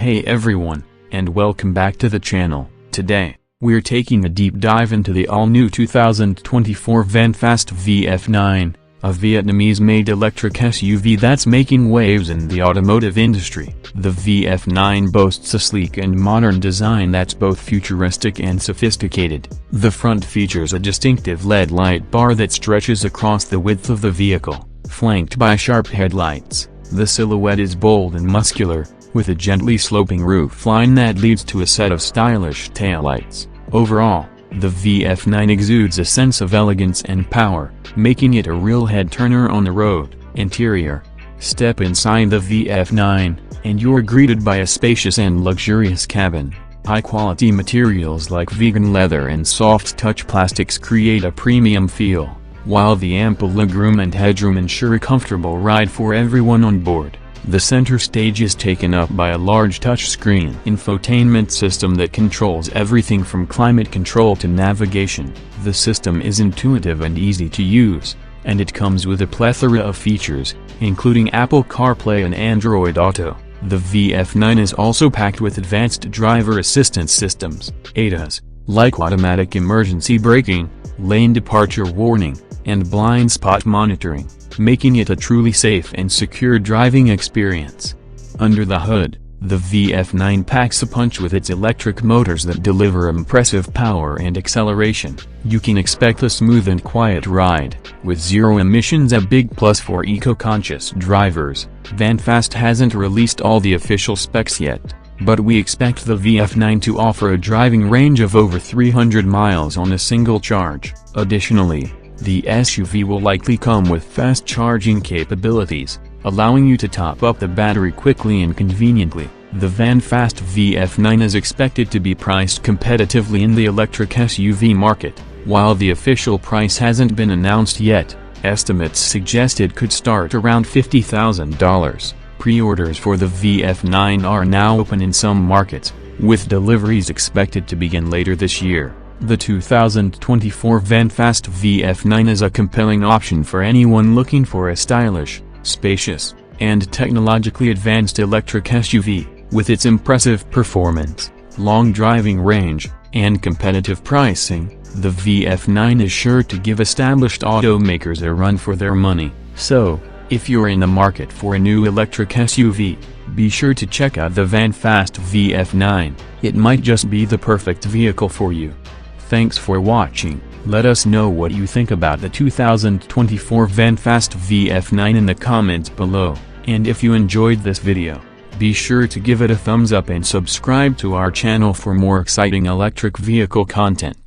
Hey everyone, and welcome back to the channel. Today, we're taking a deep dive into the all-new 2024 Vinfast VF9, a Vietnamese-made electric SUV that's making waves in the automotive industry. The VF9 boasts a sleek and modern design that's both futuristic and sophisticated. The front features a distinctive LED light bar that stretches across the width of the vehicle, flanked by sharp headlights. The silhouette is bold and muscular, with a gently sloping roofline that leads to a set of stylish taillights. Overall, the VF9 exudes a sense of elegance and power, making it a real head-turner on the road. Interior: step inside the VF9, and you're greeted by a spacious and luxurious cabin. High-quality materials like vegan leather and soft-touch plastics create a premium feel, while the ample legroom and headroom ensure a comfortable ride for everyone on board. The center stage is taken up by a large touchscreen infotainment system that controls everything from climate control to navigation. The system is intuitive and easy to use, and it comes with a plethora of features, including Apple CarPlay and Android Auto. The VF9 is also packed with advanced driver assistance systems, ADAS, like automatic emergency braking, lane departure warning, and blind spot monitoring, making it a truly safe and secure driving experience. Under the hood, the VF9 packs a punch with its electric motors that deliver impressive power and acceleration. You can expect a smooth and quiet ride, with zero emissions, a big plus for eco-conscious drivers. Vinfast hasn't released all the official specs yet, but we expect the VF9 to offer a driving range of over 300 miles on a single charge. Additionally, the SUV will likely come with fast charging capabilities, allowing you to top up the battery quickly and conveniently. The Vinfast VF9 is expected to be priced competitively in the electric SUV market. While the official price hasn't been announced yet, estimates suggest it could start around $50,000. Pre-orders for the VF9 are now open in some markets, with deliveries expected to begin later this year. The 2024 Vinfast VF9 is a compelling option for anyone looking for a stylish, spacious, and technologically advanced electric SUV. With its impressive performance, long driving range, and competitive pricing, the VF9 is sure to give established automakers a run for their money. So, if you're in the market for a new electric SUV, be sure to check out the Vinfast VF9. It might just be the perfect vehicle for you. Thanks for watching. Let us know what you think about the 2024 Vinfast VF9 in the comments below, and if you enjoyed this video, be sure to give it a thumbs up and subscribe to our channel for more exciting electric vehicle content.